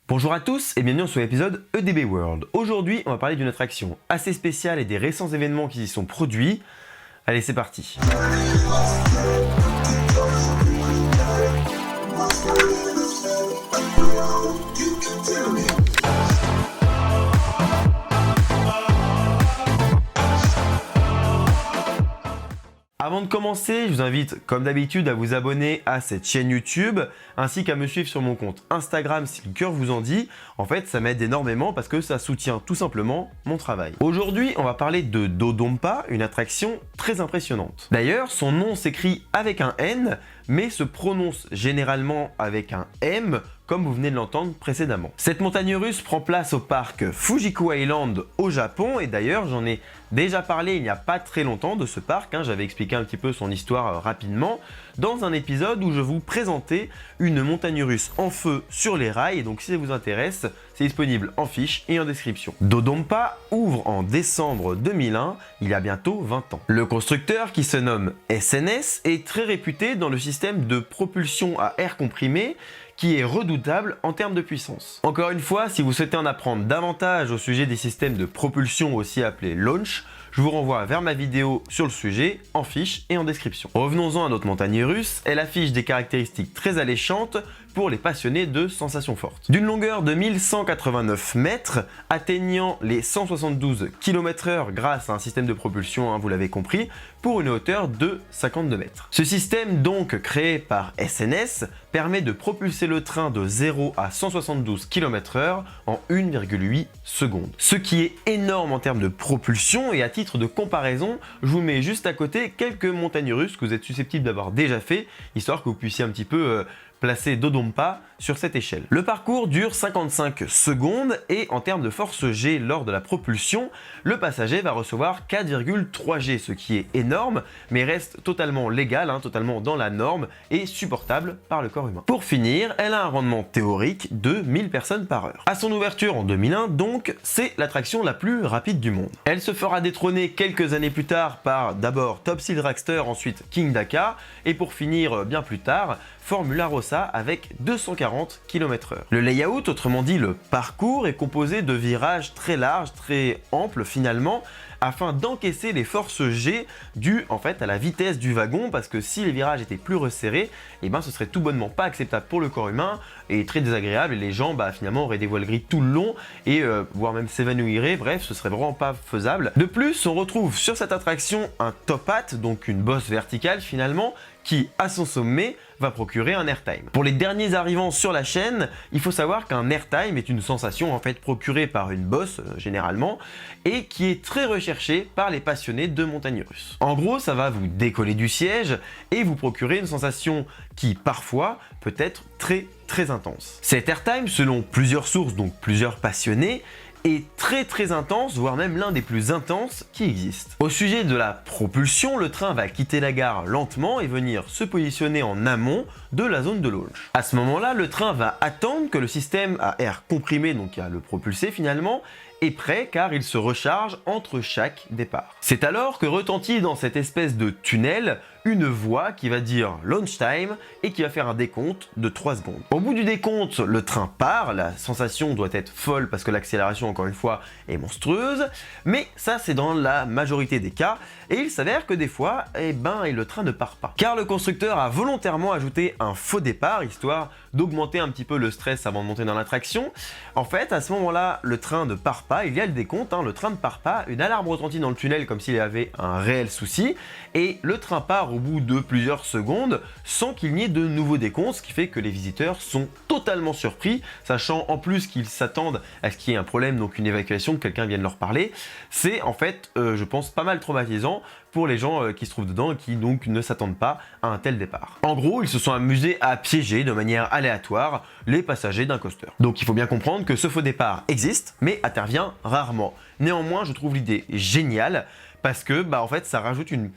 Bonjour à tous et bienvenue sur l'épisode EDB World. Aujourd'hui, on va parler d'une attraction assez spéciale et des récents événements qui y sont produits. Allez, c'est parti. Avant de commencer, je vous invite comme d'habitude à vous abonner à cette chaîne YouTube ainsi qu'à me suivre sur mon compte Instagram si le cœur vous en dit. En fait, ça m'aide énormément parce que ça soutient tout simplement mon travail. Aujourd'hui, on va parler de Dodonpa, une attraction très impressionnante. D'ailleurs, son nom s'écrit avec un N mais se prononce généralement avec un M comme vous venez de l'entendre précédemment. Cette montagne russe prend place au parc Fujiku Island au Japon et d'ailleurs j'en ai déjà parlé il n'y a pas très longtemps de ce parc, j'avais expliqué un petit peu son histoire rapidement dans un épisode où je vous présentais une montagne russe en feu sur les rails et donc si ça vous intéresse, c'est disponible en fiche et en description. Dodonpa ouvre en décembre 2001, il y a bientôt 20 ans. Le constructeur qui se nomme SNS est très réputé dans le système de propulsion à air comprimé qui est redoutable en termes de puissance. Encore une fois, si vous souhaitez en apprendre davantage au sujet des systèmes de propulsion aussi appelés launch, je vous renvoie vers ma vidéo sur le sujet en fiche et en description. Revenons-en à notre montagne russe, elle affiche des caractéristiques très alléchantes pour les passionnés de sensations fortes. D'une longueur de 1189 mètres, atteignant les 172 km/h grâce à un système de propulsion, vous l'avez compris, pour une hauteur de 52 mètres. Ce système, donc créé par SNS, permet de propulser le train de 0 à 172 km/h en 1,8 secondes. Ce qui est énorme en termes de propulsion et à titre de comparaison, je vous mets juste à côté quelques montagnes russes que vous êtes susceptibles d'avoir déjà fait, histoire que vous puissiez un petit peu placer Dodonpa sur cette échelle. Le parcours dure 55 secondes et en termes de force G lors de la propulsion, le passager va recevoir 4,3 G, ce qui est énorme, mais reste totalement légal, totalement dans la norme et supportable par le corps humain. Pour finir, elle a un rendement théorique de 1000 personnes par heure. À son ouverture en 2001, donc, c'est l'attraction la plus rapide du monde. Elle se fera détrôner quelques années plus tard par d'abord Top Thrill Dragster, ensuite King Dakar, et pour finir bien plus tard, Formula Rossa avec 240 km/h. Le layout, autrement dit le parcours, est composé de virages très larges, très amples finalement, afin d'encaisser les forces G dues en fait à la vitesse du wagon, parce que si les virages étaient plus resserrés, ce serait tout bonnement pas acceptable pour le corps humain et très désagréable et les gens finalement auraient des voiles gris tout le long et voire même s'évanouiraient, bref ce serait vraiment pas faisable. De plus, on retrouve sur cette attraction un top hat, donc une bosse verticale finalement, qui à son sommet va procurer un airtime. Pour les derniers arrivants sur la chaîne, il faut savoir qu'un airtime est une sensation en fait procurée par une bosse généralement et qui est très recherchée par les passionnés de montagnes russes. En gros, ça va vous décoller du siège et vous procurer une sensation qui parfois peut être très intense. Cet airtime, selon plusieurs sources, donc plusieurs passionnés, est très intense, voire même l'un des plus intenses qui existent. Au sujet de la propulsion, le train va quitter la gare lentement et venir se positionner en amont de la zone de launch. À ce moment-là, le train va attendre que le système à air comprimé, donc à le propulser finalement, est prêt car il se recharge entre chaque départ. C'est alors que retentit dans cette espèce de tunnel une voix qui va dire launch time et qui va faire un décompte de 3 secondes. Au bout du décompte, le train part, la sensation doit être folle parce que l'accélération encore une fois est monstrueuse, mais ça c'est dans la majorité des cas et il s'avère que des fois, le train ne part pas. Car le constructeur a volontairement ajouté un faux départ histoire d'augmenter un petit peu le stress avant de monter dans l'attraction. En fait, à ce moment-là, le train ne part pas, il y a le décompte, le train ne part pas, une alarme retentit dans le tunnel comme s'il y avait un réel souci et le train part au bout de plusieurs secondes sans qu'il n'y ait de nouveaux décomptes, ce qui fait que les visiteurs sont totalement surpris, sachant en plus qu'ils s'attendent à ce qu'il y ait un problème, donc une évacuation, que quelqu'un vienne leur parler. C'est en fait, je pense, pas mal traumatisant pour les gens qui se trouvent dedans et qui donc ne s'attendent pas à un tel départ. En gros, ils se sont amusés à piéger de manière aléatoire les passagers d'un coaster. Donc il faut bien comprendre que ce faux départ existe, mais intervient rarement. Néanmoins, je trouve l'idée géniale parce que en fait ça rajoute une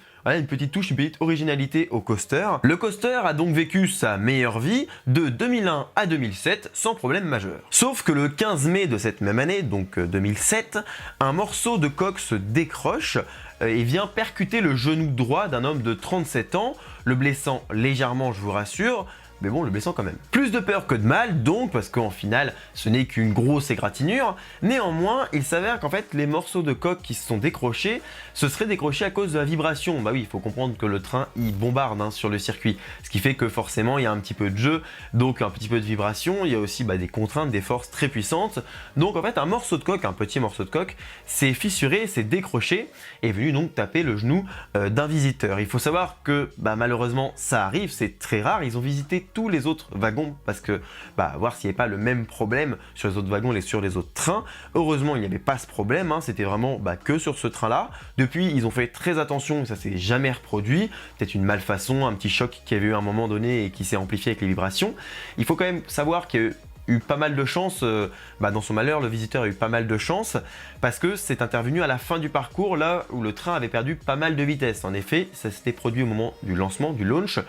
petite touche, une petite originalité au coaster. Le coaster a donc vécu sa meilleure vie de 2001 à 2007 sans problème majeur. Sauf que le 15 mai de cette même année, donc 2007, un morceau de coque se décroche et vient percuter le genou droit d'un homme de 37 ans, le blessant légèrement, je vous rassure, mais bon, le blessant quand même. Plus de peur que de mal donc, parce qu'en final, ce n'est qu'une grosse égratignure. Néanmoins, il s'avère qu'en fait, les morceaux de coque qui se sont décrochés, se seraient décrochés à cause de la vibration. Bah oui, il faut comprendre que le train, il bombarde sur le circuit, ce qui fait que forcément, il y a un petit peu de jeu, donc un petit peu de vibration, il y a aussi des contraintes, des forces très puissantes. Donc en fait, un morceau de coque, un petit morceau de coque, s'est fissuré, s'est décroché, et est venu donc taper le genou d'un visiteur. Il faut savoir que malheureusement, ça arrive, c'est très rare. Ils ont visité tous les autres wagons parce que voir s'il n'y avait pas le même problème sur les autres wagons et sur les autres trains. Heureusement, il n'y avait pas ce problème, c'était vraiment que sur ce train-là. Depuis, ils ont fait très attention, ça s'est jamais reproduit. Peut-être une malfaçon, un petit choc qu'il y avait eu à un moment donné et qui s'est amplifié avec les vibrations. Il faut quand même savoir qu'il y a eu pas mal de chance, dans son malheur, le visiteur a eu pas mal de chance parce que c'est intervenu à la fin du parcours, là où le train avait perdu pas mal de vitesse. En effet, ça s'était produit au moment du lancement, du launch.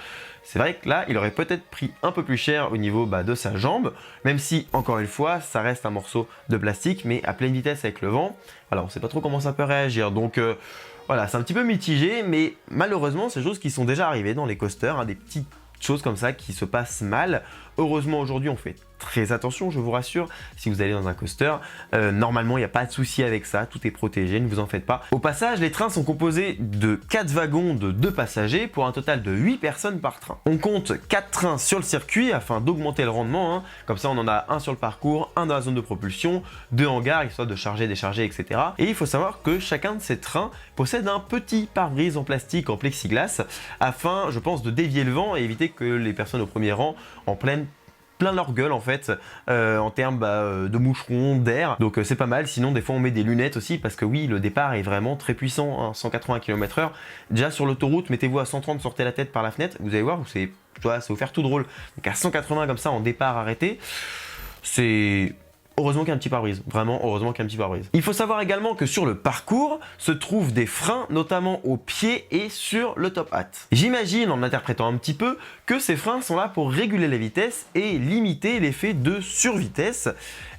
C'est vrai que là, il aurait peut-être pris un peu plus cher au niveau de sa jambe, même si, encore une fois, ça reste un morceau de plastique, mais à pleine vitesse avec le vent. Alors, on ne sait pas trop comment ça peut réagir, donc voilà, c'est un petit peu mitigé, mais malheureusement, c'est des choses qui sont déjà arrivées dans les coasters, des petites choses comme ça qui se passent mal. Heureusement, aujourd'hui, on fait très attention, je vous rassure, si vous allez dans un coaster, normalement il n'y a pas de souci avec ça, tout est protégé, ne vous en faites pas. Au passage, les trains sont composés de 4 wagons de 2 passagers pour un total de 8 personnes par train. On compte 4 trains sur le circuit afin d'augmenter le rendement, comme ça on en a un sur le parcours, un dans la zone de propulsion, 2 hangars, histoire de charger, décharger, etc. Et il faut savoir que chacun de ces trains possède un petit pare-brise en plastique, en plexiglas, afin, je pense, de dévier le vent et éviter que les personnes au premier rang en plein leur gueule en fait en termes de moucherons, d'air, donc c'est pas mal. Sinon des fois on met des lunettes aussi parce que oui, le départ est vraiment très puissant, 180 km/h. Déjà sur l'autoroute, mettez-vous à 130, sortez la tête par la fenêtre, vous allez voir, ça va vous faire tout drôle. Donc à 180 comme ça en départ arrêté, c'est... Heureusement qu'il y a un petit pare-brise, vraiment heureusement qu'il y a un petit pare-brise. Il faut savoir également que sur le parcours se trouvent des freins, notamment au pied et sur le top hat. J'imagine, en interprétant un petit peu, que ces freins sont là pour réguler la vitesse et limiter l'effet de survitesse.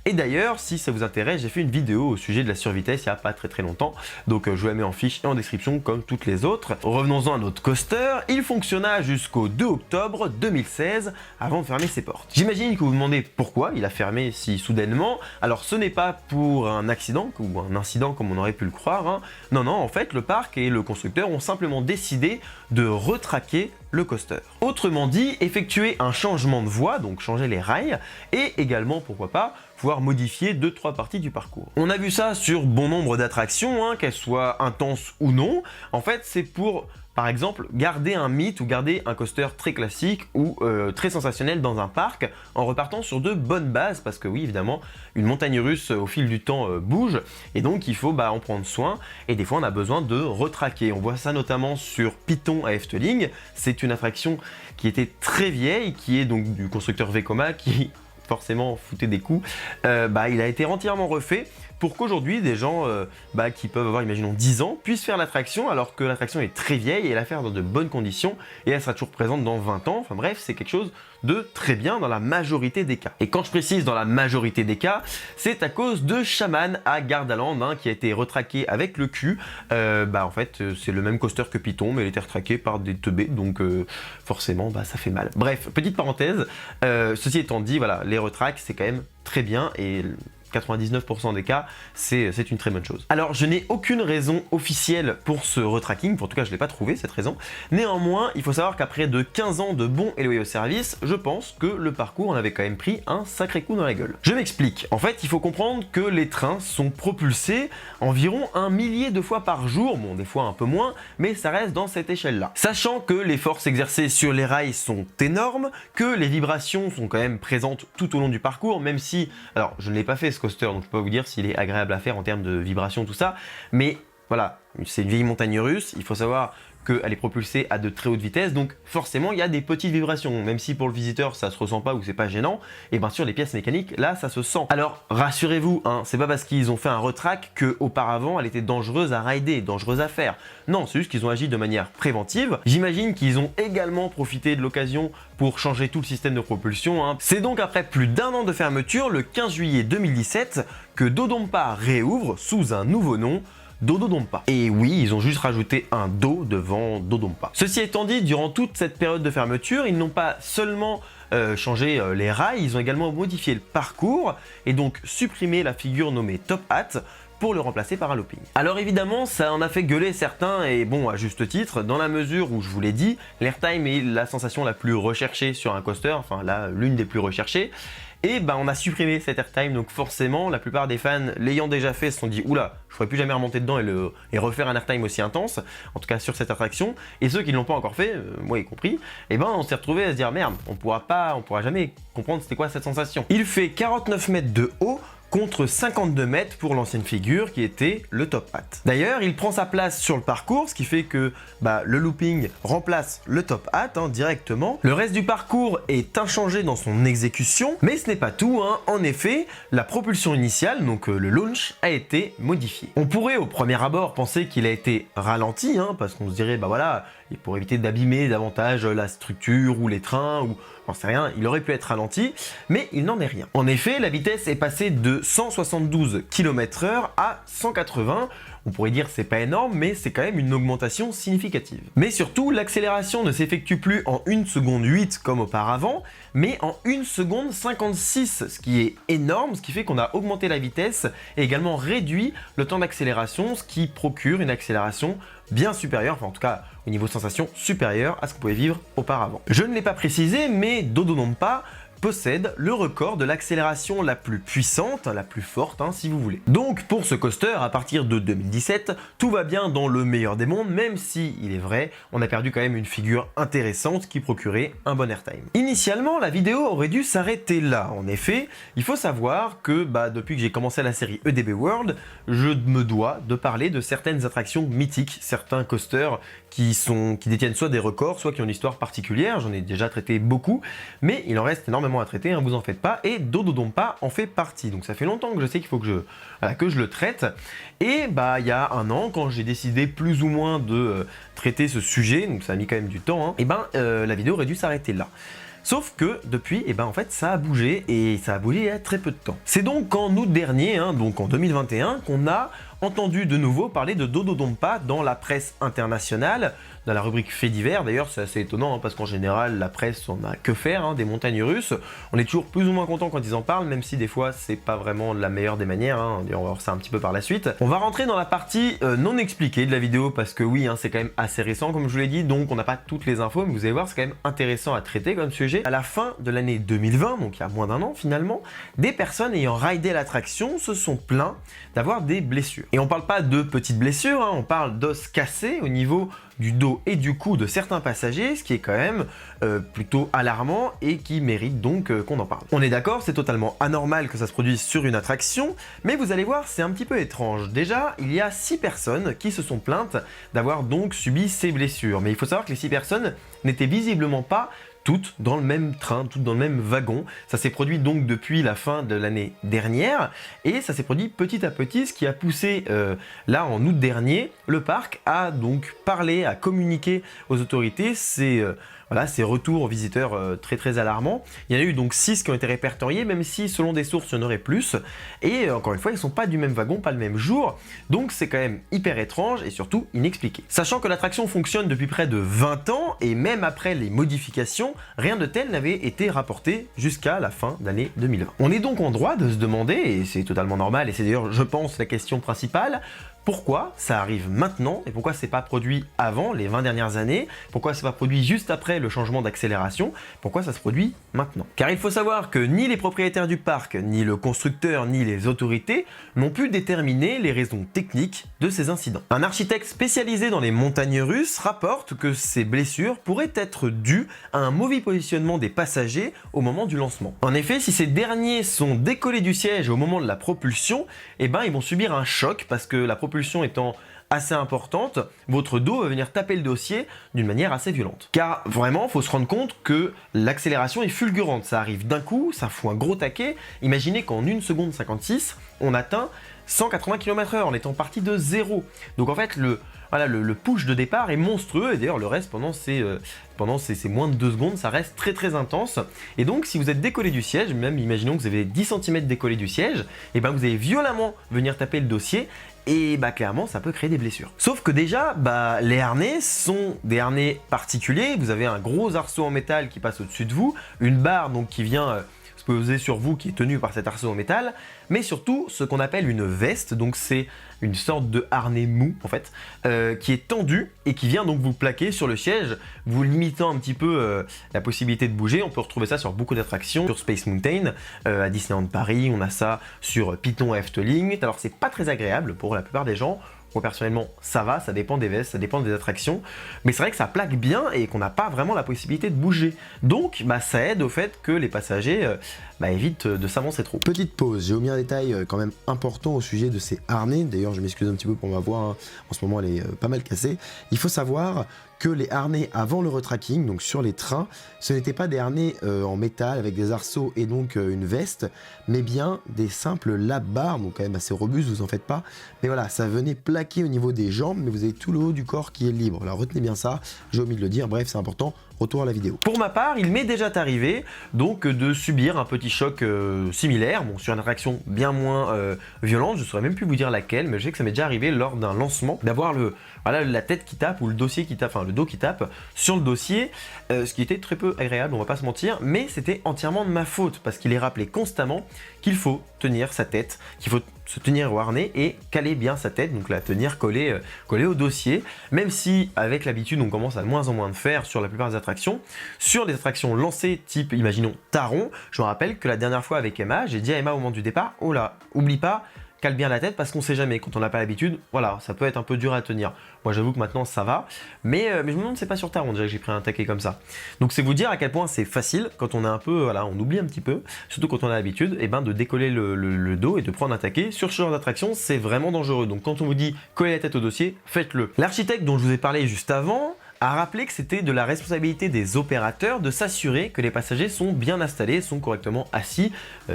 Et d'ailleurs, si ça vous intéresse, j'ai fait une vidéo au sujet de la survitesse il n'y a pas très longtemps, donc je vous la mets en fiche et en description comme toutes les autres. Revenons-en à notre coaster, il fonctionna jusqu'au 2 octobre 2016 avant de fermer ses portes. J'imagine que vous vous demandez pourquoi il a fermé si soudainement. Alors ce n'est pas pour un accident ou un incident comme on aurait pu le croire, Non, en fait le parc et le constructeur ont simplement décidé de retraquer le coaster. Autrement dit, effectuer un changement de voie, donc changer les rails, et également, pourquoi pas, pouvoir modifier 2-3 parties du parcours. On a vu ça sur bon nombre d'attractions, qu'elles soient intenses ou non. En fait, c'est pour, par exemple, garder un mythe ou garder un coaster très classique ou très sensationnel dans un parc en repartant sur de bonnes bases, parce que oui, évidemment, une montagne russe au fil du temps bouge, et donc il faut en prendre soin, et des fois on a besoin de retraquer. On voit ça notamment sur Python à Efteling. C'est une attraction qui était très vieille, qui est donc du constructeur Vekoma, qui forcément foutait des coups. Il a été entièrement refait pour qu'aujourd'hui des gens qui peuvent avoir, imaginons, 10 ans puissent faire l'attraction alors que l'attraction est très vieille et la faire dans de bonnes conditions et elle sera toujours présente dans 20 ans. Enfin bref, c'est quelque chose de très bien dans la majorité des cas. Et quand je précise dans la majorité des cas, c'est à cause de Shaman à Gardaland qui a été retraqué avec le cul. En fait, c'est le même coaster que Python, mais il a été retraqué par des teubés, donc forcément, ça fait mal. Bref, petite parenthèse. Ceci étant dit, voilà, les retraques, c'est quand même très bien et 99% des cas, c'est une très bonne chose. Alors, je n'ai aucune raison officielle pour ce retracking, en tout cas, je ne l'ai pas trouvé, cette raison. Néanmoins, il faut savoir qu'après de 15 ans de bons et loyaux services, je pense que le parcours en avait quand même pris un sacré coup dans la gueule. Je m'explique. En fait, il faut comprendre que les trains sont propulsés environ 1 millier de fois par jour, bon, des fois un peu moins, mais ça reste dans cette échelle-là. Sachant que les forces exercées sur les rails sont énormes, que les vibrations sont quand même présentes tout au long du parcours, même si, alors, je ne l'ai pas fait ce coaster, donc je peux pas vous dire s'il est agréable à faire en termes de vibration, tout ça, mais voilà, c'est une vieille montagne russe, il faut savoir qu'elle est propulsée à de très hautes vitesses, donc forcément il y a des petites vibrations, même si pour le visiteur ça se ressent pas ou c'est pas gênant, et bien sûr les pièces mécaniques, là ça se sent. Alors rassurez-vous, c'est pas parce qu'ils ont fait un retrack qu'auparavant elle était dangereuse à rider, dangereuse à faire. Non, c'est juste qu'ils ont agi de manière préventive. J'imagine qu'ils ont également profité de l'occasion pour changer tout le système de propulsion. C'est donc après plus d'1 an de fermeture, le 15 juillet 2017, que Dodonpa réouvre sous un nouveau nom, Dodonpa. Et oui, ils ont juste rajouté un Do devant Dodonpa. Ceci étant dit, durant toute cette période de fermeture, ils n'ont pas seulement changé les rails, ils ont également modifié le parcours et donc supprimé la figure nommée Top Hat pour le remplacer par un looping. Alors évidemment, ça en a fait gueuler certains, et bon, à juste titre, dans la mesure où, je vous l'ai dit, l'airtime est la sensation la plus recherchée sur un coaster, enfin là, l'une des plus recherchées, et ben on a supprimé cet airtime, donc forcément, la plupart des fans l'ayant déjà fait se sont dit « Oula, je ne pourrais plus jamais remonter dedans et refaire un airtime aussi intense, en tout cas sur cette attraction », et ceux qui ne l'ont pas encore fait, moi y compris, et ben on s'est retrouvé à se dire « Merde, on pourra jamais comprendre c'était quoi cette sensation ». Il fait 49 mètres de haut, contre 52 mètres pour l'ancienne figure qui était le Top Hat. D'ailleurs, il prend sa place sur le parcours, ce qui fait que le looping remplace le Top Hat directement. Le reste du parcours est inchangé dans son exécution, mais ce n'est pas tout. En effet, la propulsion initiale, donc le launch, a été modifiée. On pourrait au premier abord penser qu'il a été ralenti, parce qu'on se dirait, et pour éviter d'abîmer davantage la structure ou les trains, ou j'en sais rien, il aurait pu être ralenti, mais il n'en est rien. En effet, la vitesse est passée de 172 km/h à 180. On pourrait dire c'est pas énorme, mais c'est quand même une augmentation significative. Mais surtout, l'accélération ne s'effectue plus en 1 seconde 8 comme auparavant, mais en 1 seconde 56, ce qui est énorme, ce qui fait qu'on a augmenté la vitesse et également réduit le temps d'accélération, ce qui procure une accélération bien supérieure, enfin en tout cas au niveau sensation supérieur à ce qu'on pouvait vivre auparavant. Je ne l'ai pas précisé, mais Dodonpa possède le record de l'accélération la plus puissante, la plus forte si vous voulez. Donc pour ce coaster, à partir de 2017, tout va bien dans le meilleur des mondes, même si, il est vrai, on a perdu quand même une figure intéressante qui procurait un bon airtime. Initialement, la vidéo aurait dû s'arrêter là. En effet, il faut savoir que depuis que j'ai commencé la série EDB World, je me dois de parler de certaines attractions mythiques, certains coasters qui détiennent soit des records, soit qui ont une histoire particulière. J'en ai déjà traité beaucoup, mais il en reste énormément à traiter, vous en faites pas, et Dodonpa en fait partie. Donc ça fait longtemps que je sais qu'il faut que je le traite. Et il y a un an, quand j'ai décidé plus ou moins de traiter ce sujet, donc ça a mis quand même du temps, la vidéo aurait dû s'arrêter là. Sauf que depuis, en fait, ça a bougé, et ça a bougé il y a très peu de temps. C'est donc en août dernier, donc en 2021, qu'on a entendu de nouveau parler de Dodonpa dans la presse internationale, dans la rubrique faits divers. D'ailleurs, c'est assez étonnant parce qu'en général, la presse on a que faire des montagnes russes. On est toujours plus ou moins content quand ils en parlent, même si des fois c'est pas vraiment la meilleure des manières. On va voir ça un petit peu par la suite. On va rentrer dans la partie non expliquée de la vidéo parce que oui, c'est quand même assez récent comme je vous l'ai dit, donc on n'a pas toutes les infos, mais vous allez voir, c'est quand même intéressant à traiter comme sujet. À la fin de l'année 2020, donc il y a moins d'un an finalement, des personnes ayant ridé l'attraction se sont plaints d'avoir des blessures. Et on parle pas de petites blessures, on parle d'os cassés au niveau du dos et du cou de certains passagers, ce qui est quand même plutôt alarmant et qui mérite donc qu'on en parle. On est d'accord, c'est totalement anormal que ça se produise sur une attraction, mais vous allez voir, c'est un petit peu étrange. Déjà, il y a 6 personnes qui se sont plaintes d'avoir donc subi ces blessures, mais il faut savoir que les 6 personnes n'étaient visiblement pas toutes dans le même train, toutes dans le même wagon. Ça s'est produit donc depuis la fin de l'année dernière et ça s'est produit petit à petit, ce qui a poussé là en août dernier le parc à donc parler, à communiquer aux autorités ces retours aux visiteurs très alarmants. Il y en a eu donc 6 qui ont été répertoriés, même si selon des sources il y en aurait plus. Et encore une fois, ils ne sont pas du même wagon, pas le même jour. Donc c'est quand même hyper étrange et surtout inexpliqué. Sachant que l'attraction fonctionne depuis près de 20 ans et même après les modifications, rien de tel n'avait été rapporté jusqu'à la fin d'année 2020. On est donc en droit de se demander, et c'est totalement normal, et c'est d'ailleurs je pense la question principale, pourquoi ça arrive maintenant et pourquoi c'est pas produit avant les 20 dernières années, pourquoi c'est pas produit juste après le changement d'accélération, pourquoi ça se produit maintenant. Car il faut savoir que ni les propriétaires du parc, ni le constructeur, ni les autorités n'ont pu déterminer les raisons techniques de ces incidents. Un architecte spécialisé dans les montagnes russes rapporte que ces blessures pourraient être dues à un mauvais positionnement des passagers au moment du lancement. En effet, si ces derniers sont décollés du siège au moment de la propulsion, ils vont subir un choc parce que la propulsion étant assez importante, votre dos va venir taper le dossier d'une manière assez violente. Car vraiment, il faut se rendre compte que l'accélération est fulgurante. Ça arrive d'un coup, ça fout un gros taquet. Imaginez qu'en 1 seconde 56, on atteint 180 km/h en étant parti de 0. Donc en fait, voilà, le push de départ est monstrueux et d'ailleurs le reste pendant ces moins de 2 secondes, ça reste très très intense. Et donc si vous êtes décollé du siège, même imaginons que vous avez 10 cm décollé du siège, et ben vous allez violemment venir taper le dossier et bah clairement ça peut créer des blessures. Sauf que déjà, les harnais sont des harnais particuliers, vous avez un gros arceau en métal qui passe au-dessus de vous, une barre donc qui vient se poser sur vous qui est tenue par cet arceau en métal, mais surtout ce qu'on appelle une veste, donc c'est une sorte de harnais mou en fait, qui est tendu et qui vient donc vous plaquer sur le siège, vous limitant un petit peu la possibilité de bouger. On peut retrouver ça sur beaucoup d'attractions, sur Space Mountain, à Disneyland Paris, on a ça sur Python Efteling. Alors c'est pas très agréable pour la plupart des gens. Moi personnellement ça va, ça dépend des vestes, ça dépend des attractions, mais c'est vrai que ça plaque bien et qu'on n'a pas vraiment la possibilité de bouger. Donc ça aide au fait que les passagers évitent de s'avancer trop. Petite pause, j'ai omis un détail quand même important au sujet de ces harnais, d'ailleurs je m'excuse un petit peu pour ma voix, hein. En ce moment elle est pas mal cassée. Il faut savoir que les harnais avant le retracking, donc sur les trains, ce n'étaient pas des harnais en métal avec des arceaux et donc une veste, mais bien des simples lap bars, donc quand même assez robustes, vous en faites pas. Mais voilà, ça venait plaquer au niveau des jambes, mais vous avez tout le haut du corps qui est libre. Alors retenez bien ça, j'ai omis de le dire, bref c'est important. Retour à la vidéo. Pour ma part, il m'est déjà arrivé donc de subir un petit choc similaire, bon, sur une attraction bien moins violente, je ne saurais même plus vous dire laquelle, mais je sais que ça m'est déjà arrivé lors d'un lancement d'avoir la tête qui tape ou le dossier qui tape, enfin le dos qui tape sur le dossier, ce qui était très peu agréable, on va pas se mentir, mais c'était entièrement de ma faute parce qu'il est rappelé constamment qu'il faut tenir sa tête, qu'il faut se tenir au harnais et caler bien sa tête, donc la tenir collée au dossier, même si avec l'habitude on commence à de moins en moins de faire sur la plupart des attractions. Sur les attractions lancées type, imaginons Taron, je me rappelle que la dernière fois avec Emma, j'ai dit à Emma au moment du départ, oh là, oublie pas, cale bien la tête parce qu'on sait jamais, quand on n'a pas l'habitude, voilà, ça peut être un peu dur à tenir. Moi j'avoue que maintenant ça va, mais je me demande c'est pas sur Taron déjà que j'ai pris un taquet comme ça. Donc c'est vous dire à quel point c'est facile quand on est un peu, voilà, on oublie un petit peu, surtout quand on a l'habitude, de décoller le dos et de prendre un taquet. Sur ce genre d'attraction, c'est vraiment dangereux. Donc quand on vous dit coller la tête au dossier, faites-le. L'architecte dont je vous ai parlé juste avant a rappelé que c'était de la responsabilité des opérateurs de s'assurer que les passagers sont bien installés, sont correctement assis,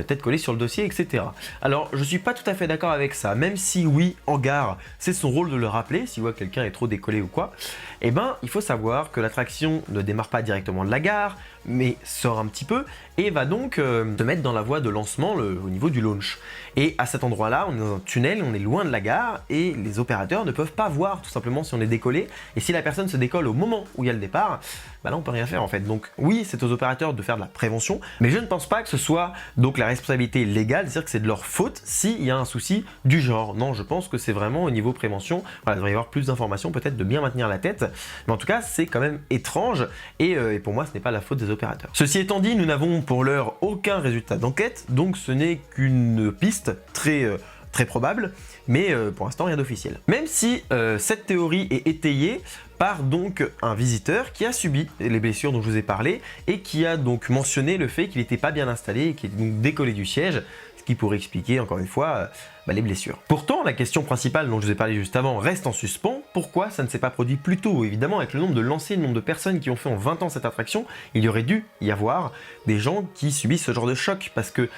tête collée sur le dossier, etc. Alors je suis pas tout à fait d'accord avec ça, même si oui, en gare, c'est son rôle de le rappeler, s'il voit que quelqu'un est trop décollé ou quoi, il faut savoir que l'attraction ne démarre pas directement de la gare, mais sort un petit peu et va donc se mettre dans la voie de lancement au niveau du launch. Et à cet endroit-là, on est dans un tunnel, on est loin de la gare et les opérateurs ne peuvent pas voir tout simplement si on est décollé. Et si la personne se décolle au moment où il y a le départ, là on peut rien faire en fait. Donc oui, c'est aux opérateurs de faire de la prévention, mais je ne pense pas que ce soit donc la responsabilité légale, c'est-à-dire que c'est de leur faute s'il y a un souci du genre. Non, je pense que c'est vraiment au niveau prévention. Voilà, il devrait y avoir plus d'informations, peut-être de bien maintenir la tête, mais en tout cas c'est quand même étrange et pour moi ce n'est pas la faute des opérateurs. Ceci étant dit, nous n'avons pour l'heure aucun résultat d'enquête, donc ce n'est qu'une piste très probable, mais pour l'instant rien d'officiel. Même si cette théorie est étayée par donc un visiteur qui a subi les blessures dont je vous ai parlé et qui a donc mentionné le fait qu'il n'était pas bien installé et qu'il était donc décollé du siège, ce qui pourrait expliquer encore une fois les blessures. Pourtant, la question principale dont je vous ai parlé juste avant reste en suspens. Pourquoi ça ne s'est pas produit plus tôt? Évidemment, avec le nombre de lancers, le nombre de personnes qui ont fait en 20 ans cette attraction, il y aurait dû y avoir des gens qui subissent ce genre de choc parce que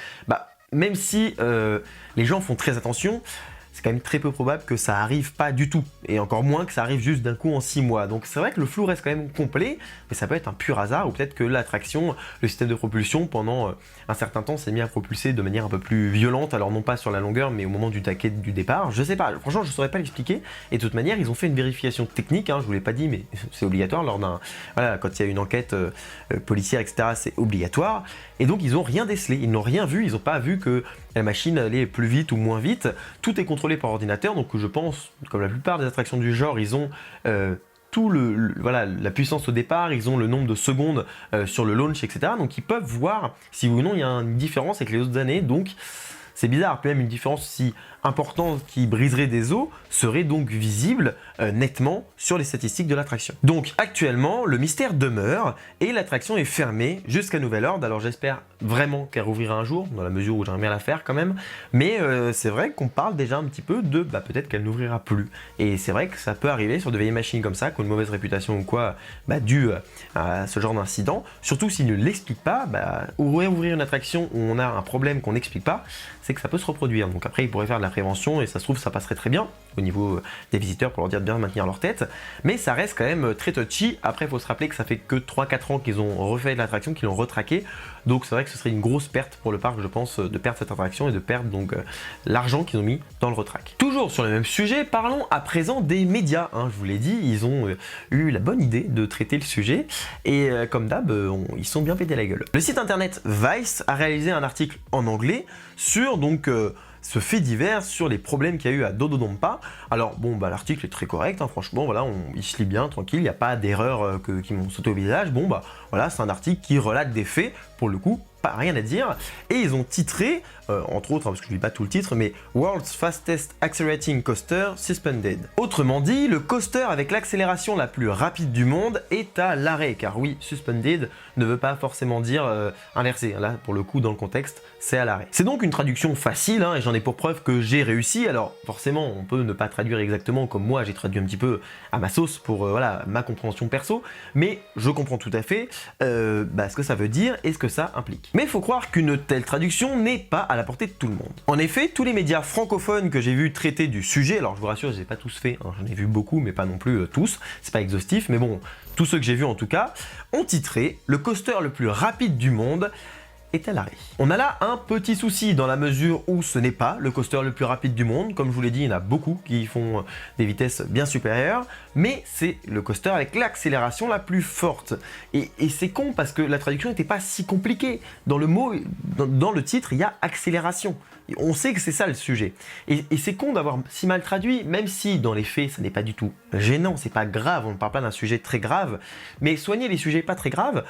même si les gens font très attention, c'est quand même très peu probable que ça arrive pas du tout, et encore moins que ça arrive juste d'un coup en 6 mois. Donc c'est vrai que le flou reste quand même complet, mais ça peut être un pur hasard, ou peut-être que l'attraction, le système de propulsion, pendant un certain temps, s'est mis à propulser de manière un peu plus violente, alors non pas sur la longueur, mais au moment du taquet du départ. Je sais pas, franchement je saurais pas l'expliquer, et de toute manière ils ont fait une vérification technique, je vous l'ai pas dit, mais c'est obligatoire lors d'un... Voilà, quand il y a une enquête policière, etc., c'est obligatoire, et donc ils ont rien décelé, ils n'ont rien vu, ils n'ont pas vu que la machine allait plus vite ou moins vite, tout est contrôlé par ordinateur, donc je pense, comme la plupart des attractions du genre, ils ont tout la puissance au départ, ils ont le nombre de secondes sur le launch, etc. Donc ils peuvent voir si oui ou non il y a une différence avec les autres années, donc c'est bizarre, puis même une différence si importante qui briserait des os serait donc visible nettement sur les statistiques de l'attraction. Donc actuellement, le mystère demeure et l'attraction est fermée jusqu'à nouvel ordre. Alors j'espère vraiment qu'elle rouvrira un jour, dans la mesure où j'aimerais bien la faire quand même, mais c'est vrai qu'on parle déjà un petit peu de peut-être qu'elle n'ouvrira plus. Et c'est vrai que ça peut arriver sur de vieilles machines comme ça, qui ont une mauvaise réputation ou quoi, dû à ce genre d'incident. Surtout s'ils ne l'expliquent pas, ouvrir une attraction où on a un problème qu'on n'explique pas, c'est que ça peut se reproduire. Donc après, ils pourraient faire de la prévention et ça se trouve, ça passerait très bien au niveau des visiteurs pour leur dire de bien maintenir leur tête. Mais ça reste quand même très touchy. Après, il faut se rappeler que ça fait que 3-4 ans qu'ils ont refait de l'attraction, qu'ils l'ont retraqué. Donc c'est vrai que ce serait une grosse perte pour le parc, je pense, de perdre cette attraction et de perdre donc l'argent qu'ils ont mis dans le retrac. Toujours sur le même sujet, parlons à présent des médias. Je vous l'ai dit, ils ont eu la bonne idée de traiter le sujet et comme d'hab, ils sont bien pété la gueule. Le site internet Vice a réalisé un article en anglais sur donc ce fait divers sur les problèmes qu'il y a eu à Dodonpa. Alors bon, l'article est très correct, franchement, voilà, il se lit bien, tranquille, il n'y a pas d'erreur qui m'ont sauté au visage. Bon voilà, c'est un article qui relate des faits, pour le coup, pas rien à dire. Et ils ont titré, entre autres, parce que je ne lis pas tout le titre, mais World's Fastest Accelerating Coaster Suspended. Autrement dit, le coaster avec l'accélération la plus rapide du monde est à l'arrêt, car oui, suspended ne veut pas forcément dire inversé. Là, pour le coup, dans le contexte, c'est à l'arrêt. C'est donc une traduction facile, et j'en ai pour preuve que j'ai réussi. Alors, forcément, on peut ne pas traduire exactement comme moi, j'ai traduit un petit peu à ma sauce pour voilà, ma compréhension perso, mais je comprends tout à fait ce que ça veut dire et ce que ça implique. Mais il faut croire qu'une telle traduction n'est pas à la portée de tout le monde. En effet, tous les médias francophones que j'ai vu traiter du sujet, alors je vous rassure, je les ai pas tous fait, j'en ai vu beaucoup, mais pas non plus tous, c'est pas exhaustif, mais bon, tous ceux que j'ai vus en tout cas, ont titré « Le coaster le plus rapide du monde » est à l'arrêt. On a là un petit souci dans la mesure où ce n'est pas le coaster le plus rapide du monde. Comme je vous l'ai dit, il y en a beaucoup qui font des vitesses bien supérieures, mais c'est le coaster avec l'accélération la plus forte. Et c'est con parce que la traduction n'était pas si compliquée. Dans le mot, dans le titre, il y a accélération. On sait que c'est ça le sujet. Et c'est con d'avoir si mal traduit, même si dans les faits, ça n'est pas du tout gênant, c'est pas grave, on ne parle pas d'un sujet très grave, mais soigner les sujets pas très graves,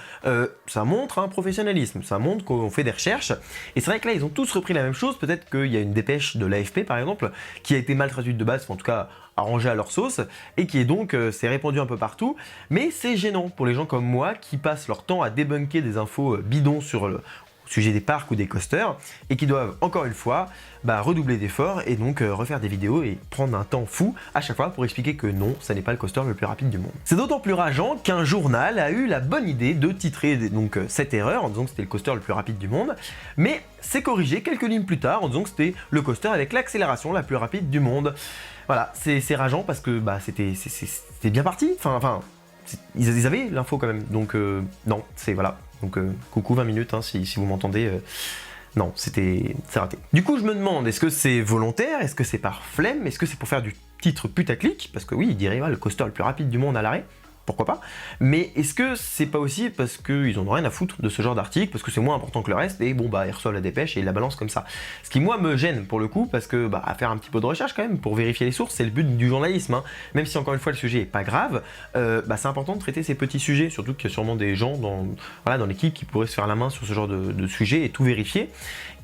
ça montre un professionnalisme, ça montre qu'on fait des recherches. Et c'est vrai que là, ils ont tous repris la même chose. Peut-être qu'il y a une dépêche de l'AFP, par exemple, qui a été mal traduite de base, en tout cas arrangée à leur sauce, et qui est donc s'est répandue un peu partout. Mais c'est gênant pour les gens comme moi qui passent leur temps à débunker des infos bidons sur le sujet des parcs ou des coasters et qui doivent encore une fois redoubler d'efforts et donc refaire des vidéos et prendre un temps fou à chaque fois pour expliquer que non, ça n'est pas le coaster le plus rapide du monde. C'est d'autant plus rageant qu'un journal a eu la bonne idée de titrer donc cette erreur en disant que c'était le coaster le plus rapide du monde, mais c'est corrigé quelques lignes plus tard en disant que c'était le coaster avec l'accélération la plus rapide du monde. Voilà, c'est rageant parce que c'était bien parti, ils avaient l'info quand même, donc non, c'est voilà. Donc coucou 20 minutes si vous m'entendez, non, c'est raté. Du coup je me demande, est-ce que c'est volontaire, est-ce que c'est par flemme, est-ce que c'est pour faire du titre putaclic, parce que oui, il dirait le coaster le plus rapide du monde à l'arrêt, pourquoi pas, mais est-ce que c'est pas aussi parce qu'ils en ont rien à foutre de ce genre d'article, parce que c'est moins important que le reste, et bon ils reçoivent la dépêche et ils la balancent comme ça. Ce qui moi me gêne pour le coup, parce que à faire un petit peu de recherche quand même, pour vérifier les sources, c'est le but du journalisme, même si encore une fois le sujet est pas grave, c'est important de traiter ces petits sujets, surtout qu'il y a sûrement des gens dans l'équipe qui pourraient se faire la main sur ce genre de sujet et tout vérifier,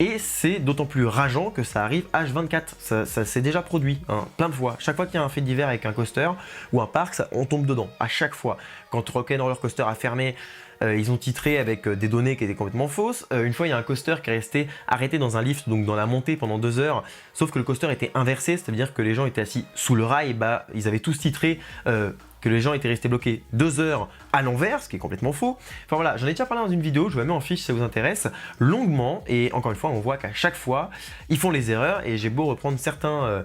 et c'est d'autant plus rageant que ça arrive H24, ça s'est déjà produit, plein de fois. Chaque fois qu'il y a un fait divers avec un coaster ou un parc, on tombe dedans, à chaque fois. Quand Rock'n'Roller Coaster a fermé, ils ont titré avec des données qui étaient complètement fausses. Une fois, il y a un coaster qui est resté arrêté dans un lift, donc dans la montée pendant 2 heures, sauf que le coaster était inversé, c'est-à-dire que les gens étaient assis sous le rail, ils avaient tous titré que les gens étaient restés bloqués 2 heures à l'envers, ce qui est complètement faux. Enfin voilà, j'en ai déjà parlé dans une vidéo, je vous la mets en fiche si ça vous intéresse, longuement, et encore une fois, on voit qu'à chaque fois, ils font les erreurs, et j'ai beau reprendre certains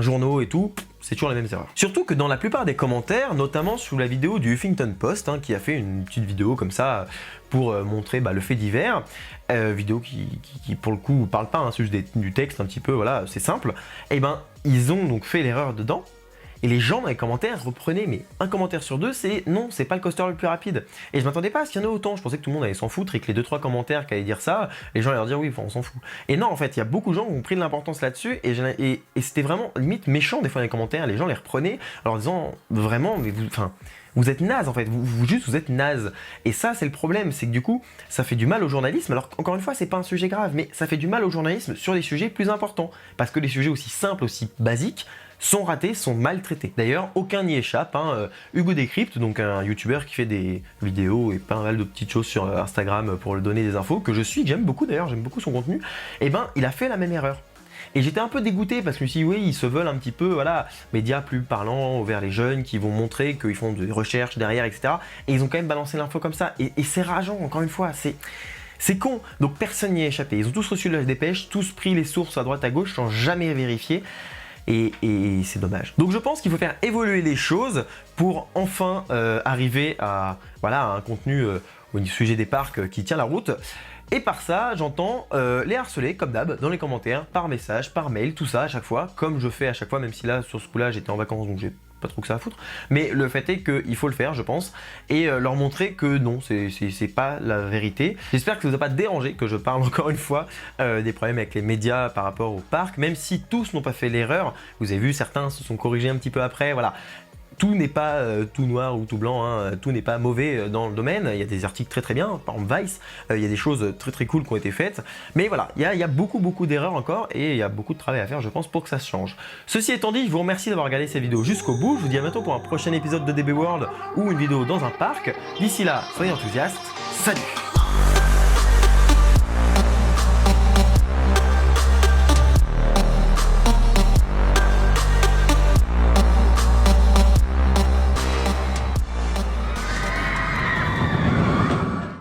journaux et tout, c'est toujours les mêmes erreurs. Surtout que dans la plupart des commentaires, notamment sous la vidéo du Huffington Post, qui a fait une petite vidéo comme ça pour montrer le fait divers, vidéo qui pour le coup parle pas, c'est juste du texte un petit peu, voilà, c'est simple, et ils ont donc fait l'erreur dedans. Et les gens dans les commentaires reprenaient, mais un commentaire sur 2, c'est non, c'est pas le coaster le plus rapide. Et je m'attendais pas à ce qu'il y en ait autant. Je pensais que tout le monde allait s'en foutre et que les 2-3 commentaires qui allaient dire ça, les gens allaient leur dire oui, on s'en fout. Et non, en fait, il y a beaucoup de gens qui ont pris de l'importance là-dessus et c'était vraiment limite méchant des fois dans les commentaires. Les gens les reprenaient en leur disant vraiment, mais vous êtes naze en fait, vous êtes naze. Et ça, c'est le problème, c'est que du coup, ça fait du mal au journalisme. Alors, encore une fois, c'est pas un sujet grave, mais ça fait du mal au journalisme sur des sujets plus importants. Parce que les sujets aussi simples, aussi basiques, sont ratés, sont maltraités. D'ailleurs, aucun n'y échappe. Hugo Décrypte, donc un youtubeur qui fait des vidéos et pas mal de petites choses sur Instagram pour lui donner des infos, que je suis, que j'aime beaucoup d'ailleurs, j'aime beaucoup son contenu, il a fait la même erreur. Et j'étais un peu dégoûté parce que je me suis dit, oui, ils se veulent un petit peu, médias plus parlants vers les jeunes qui vont montrer qu'ils font des recherches derrière, etc. Et ils ont quand même balancé l'info comme ça. Et c'est rageant, encore une fois, C'est con, donc personne n'y a échappé. Ils ont tous reçu la dépêche, tous pris les sources à droite à gauche sans jamais vérifier. Et c'est dommage. Donc je pense qu'il faut faire évoluer les choses pour enfin arriver à, voilà, à un contenu au sujet des parcs qui tient la route. Et par ça, j'entends les harceler comme d'hab dans les commentaires, par message, par mail, tout ça à chaque fois, comme je fais à chaque fois, même si là sur ce coup-là j'étais en vacances donc j'ai pas trop que ça à foutre. Mais le fait est qu'il faut le faire, je pense, et leur montrer que non, c'est pas la vérité. J'espère que ça vous a pas dérangé que je parle encore une fois des problèmes avec les médias par rapport au parc, même si tous n'ont pas fait l'erreur. Vous avez vu, certains se sont corrigés un petit peu après, voilà. Tout n'est pas tout noir ou tout blanc, hein. Tout n'est pas mauvais dans le domaine. Il y a des articles très bien, par exemple Vice, il y a des choses très cool qui ont été faites. Mais voilà, il y a beaucoup d'erreurs encore et il y a beaucoup de travail à faire, je pense, pour que ça se change. Ceci étant dit, je vous remercie d'avoir regardé cette vidéo jusqu'au bout. Je vous dis à bientôt pour un prochain épisode de DB World ou une vidéo dans un parc. D'ici là, soyez enthousiastes. Salut!